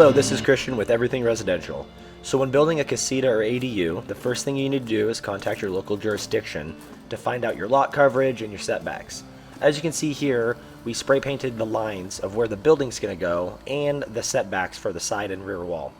Hello, this is Christian with Everything Residential. So when building a casita or ADU, the first thing you need to do is contact your local jurisdiction to find out your lot coverage and your setbacks. As you can see here, we spray painted the lines of where the building's going to go and the setbacks for the side and rear wall.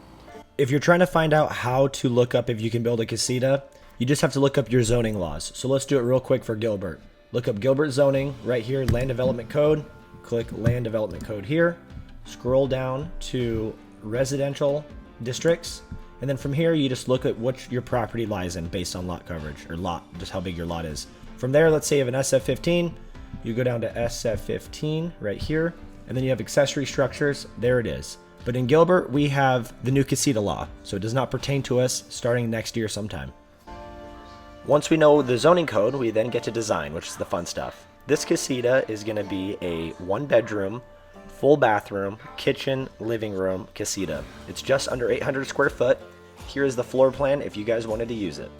If you're trying to find out how to look up if you can build a casita, you just have to look up your zoning laws. So let's do it real quick for Gilbert. Look up Gilbert zoning right here, land development code. Click land development code here. Scroll down to residential districts. And then from here, you just look at what your property lies in based on lot coverage or lot, just how big your lot is. From there, let's say you have an SF15. You go down to SF15 right here. And then you have accessory structures. There it is. But in Gilbert, we have the new Casita law. So it does not pertain to us starting next year sometime. Once we know the zoning code, we then get to design, which is the fun stuff. This Casita is going to be a 1-bedroom, full bathroom, kitchen, living room Casita. It's just under 800 square foot. Here is the floor plan if you guys wanted to use it.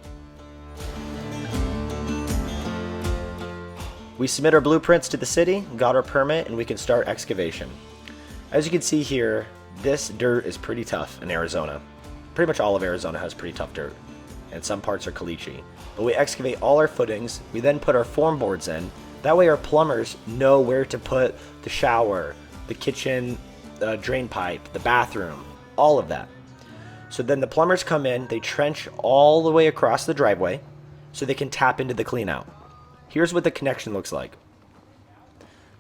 We submit our blueprints to the city, got our permit, and we can start excavation. As you can see here, this dirt is pretty tough in Arizona. Pretty much all of Arizona has pretty tough dirt, and some parts are caliche. But we excavate all our footings, we then put our form boards in. That way our plumbers know where to put the shower, the kitchen drain pipe, the bathroom, all of that. So then the plumbers come in, they trench all the way across the driveway so they can tap into the clean out. Here's what the connection looks like.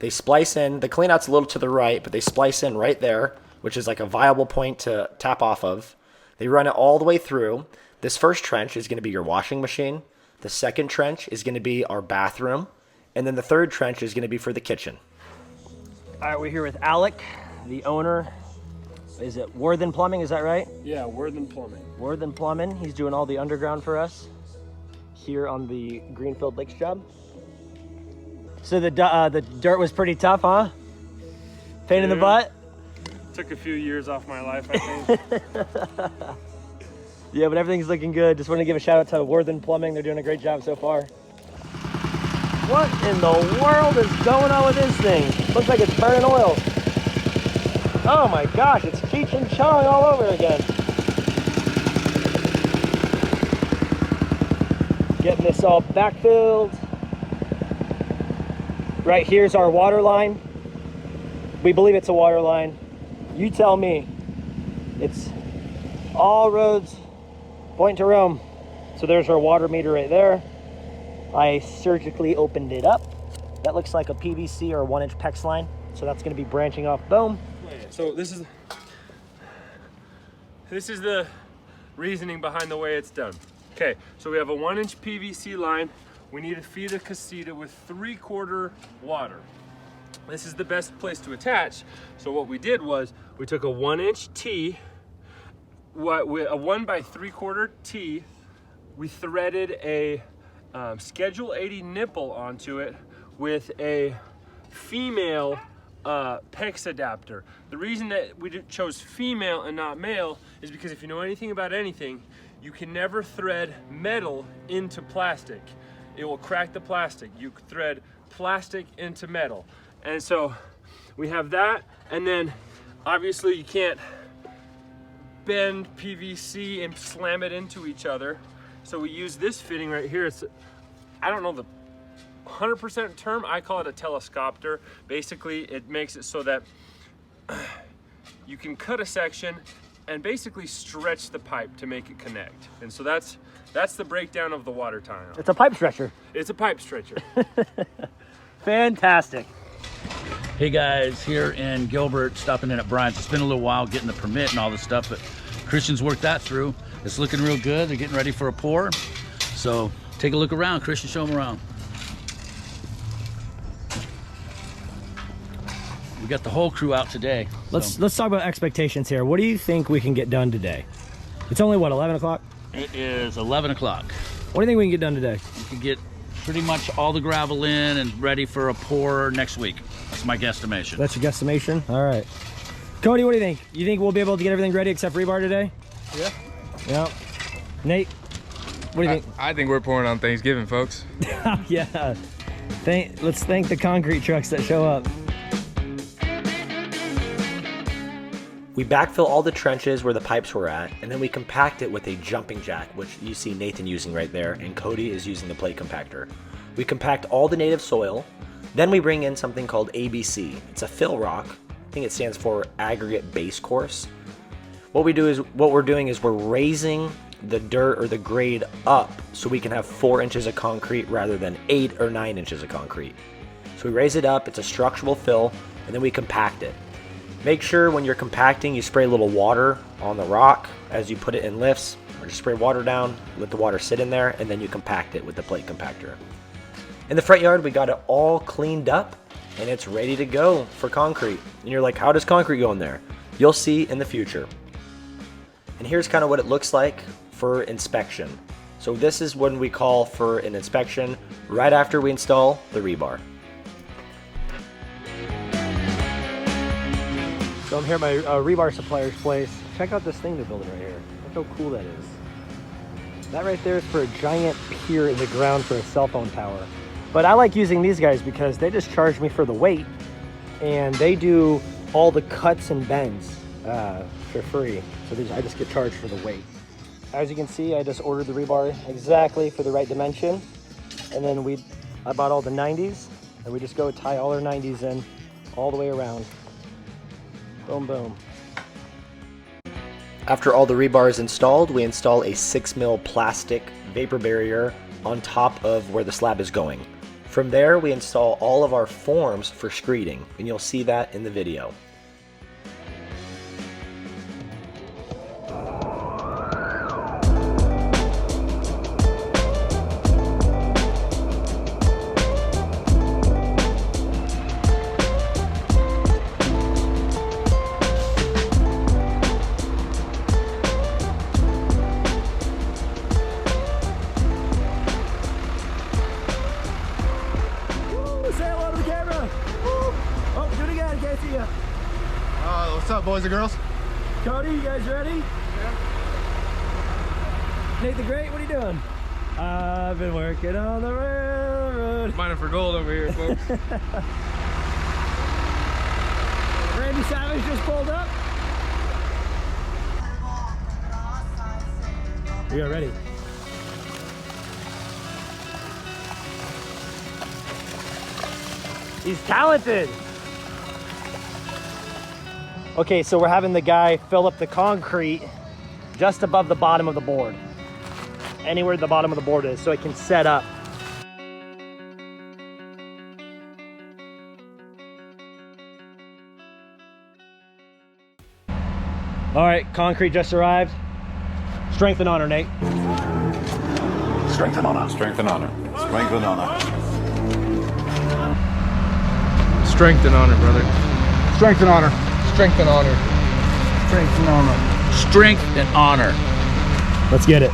They splice in, the clean out's a little to the right, but they splice in right there, which is like a viable point to tap off of. They run it all the way through. This first trench is going to be your washing machine. The second trench is going to be our bathroom. And then the third trench is going to be for the kitchen. All right, we're here with Alec, the owner. Is it Worthen Plumbing, is that right? Yeah, Worthen Plumbing. Worthen Plumbing. He's doing all the underground for us here on the Greenfield Lakes job. So the dirt was pretty tough, huh? Pain in the butt? Took a few years off my life, I think. Yeah, but everything's looking good. Just want to give a shout out to Worthen Plumbing. They're doing a great job so far. What in the world is going on with this thing? Looks like it's burning oil. Oh my gosh, it's Cheech and Chong all over again. Getting this all backfilled. Right here's our water line. We believe it's a water line. You tell me. It's all roads point to Rome. So there's our water meter right there. I surgically opened it up. That looks like a PVC or a 1-inch PEX line. So that's going to be branching off. Boom. So this is the reasoning behind the way it's done. Okay, so we have a 1-inch PVC line. We need to feed a Casita with 3/4 water. This is the best place to attach. So what we did was we took a 1-inch T, a 1 by 3/4 T. We threaded a Schedule 80 nipple onto it with a female PEX adapter. The reason that we chose female and not male is because if you know anything about anything, you can never thread metal into plastic. It will crack the plastic. You thread plastic into metal. And so we have that, and then obviously you can't bend PVC and slam it into each other. So we use this fitting right here. It's, I don't know the 100% term, I call it a telescopter. Basically, it makes it so that you can cut a section and basically stretch the pipe to make it connect. And so that's the breakdown of the water tile. It's a pipe stretcher. It's a pipe stretcher. Fantastic. Hey guys, here in Gilbert, stopping in at Brian's. It's been a little while getting the permit and all this stuff, but Christian's worked that through. It's looking real good. They're getting ready for a pour. So take a look around. Christian, show them around. We got the whole crew out today. Let's talk about expectations here. What do you think we can get done today? It's only what, 11 o'clock? It is 11 o'clock. What do you think we can get done today? We can get pretty much all the gravel in and ready for a pour next week. That's my guesstimation. That's your guesstimation? All right. Cody, what do you think? You think we'll be able to get everything ready except rebar today? Yeah. Yeah. Nate, what do you think? I think we're pouring on Thanksgiving, folks. Yeah. Let's thank the concrete trucks that show up. We backfill all the trenches where the pipes were at, and then we compact it with a jumping jack, which you see Nathan using right there, and Cody is using the plate compactor. We compact all the native soil, then we bring in something called ABC. It's a fill rock. I think it stands for aggregate base course. What we're doing is we're raising the dirt or the grade up so we can have 4 inches of concrete rather than 8 or 9 inches of concrete. So we raise it up, it's a structural fill, and then we compact it. Make sure when you're compacting you spray a little water on the rock as you put it in lifts, or just spray water down, let the water sit in there, and then you compact it with the plate compactor. In the front yard we got it all cleaned up and it's ready to go for concrete. And you're like, how does concrete go in there? You'll see in the future. And here's kind of what it looks like for inspection. So this is when we call for an inspection right after we install the rebar. So I'm here at my rebar supplier's place. Check out this thing they're building right here. Look how cool that is. That right there is for a giant pier in the ground for a cell phone tower. But I like using these guys because they just charge me for the weight and they do all the cuts and bends for free. So I just get charged for the weight. As you can see, I just ordered the rebar exactly for the right dimension. And then I bought all the 90s and we just go tie all our 90s in all the way around. Boom, boom. After all the rebar is installed, we install a 6mm plastic vapor barrier on top of where the slab is going. From there, we install all of our forms for screeding, and you'll see that in the video. What's up, boys and girls? Cody, you guys ready? Yeah. Nate the Great, what are you doing? I've been working on the railroad. Mining for gold over here, folks. Randy Savage just pulled up. We are ready. He's talented. Okay, so we're having the guy fill up the concrete just above the bottom of the board. Anywhere the bottom of the board is, so it can set up. All right, concrete just arrived. Strength and honor, Nate. Strength and honor. Strength and honor. Strength and honor. Strength and honor, brother. Strength and honor. Strength and honor. Strength and honor. Strength and honor. Let's get it.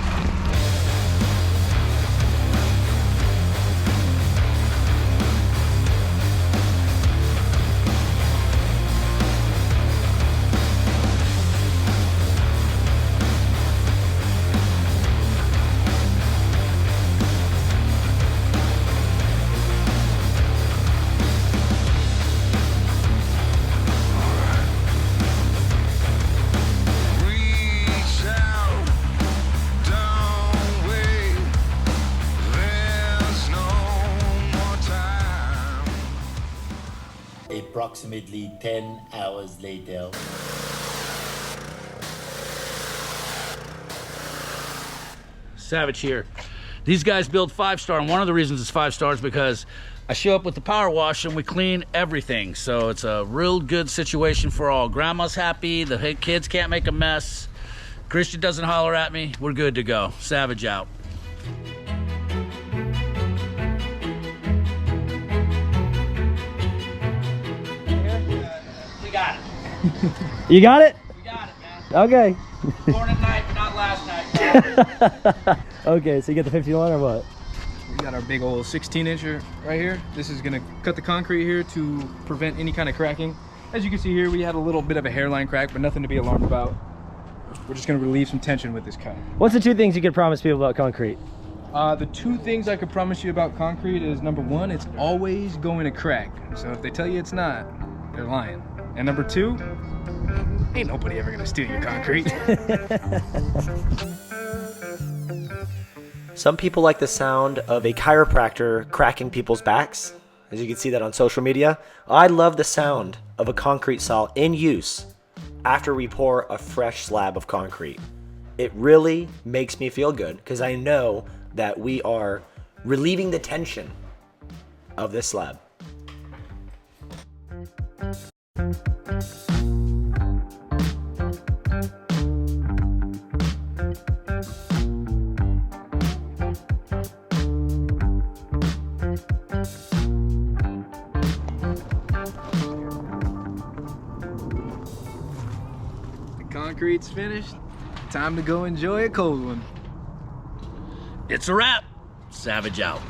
Approximately 10 hours later. Savage here. These guys build 5-star, and one of the reasons it's 5 stars because I show up with the power wash and we clean everything. So it's a real good situation for all. Grandma's happy, the kids can't make a mess. Christian doesn't holler at me. We're good to go. Savage out. We got it. You got it? We got it, man. Okay. Born at night, but not last night. Okay, so you get the 51 or what? We got our big old 16-incher right here. This is gonna cut the concrete here to prevent any kind of cracking. As you can see here, we had a little bit of a hairline crack, but nothing to be alarmed about. We're just gonna relieve some tension with this cut. What's the 2 things you could promise people about concrete? The 2 things I could promise you about concrete is, number 1, it's always going to crack. So if they tell you it's not, they're lying. And number 2, Ain't nobody ever gonna steal your concrete. Some people like the sound of a chiropractor cracking people's backs, as you can see that on social media. I love the sound of a concrete saw in use after we pour a fresh slab of concrete. It really makes me feel good because I know that we are relieving the tension of this slab. Concrete's finished. Time to go enjoy a cold one. It's a wrap. Savage out.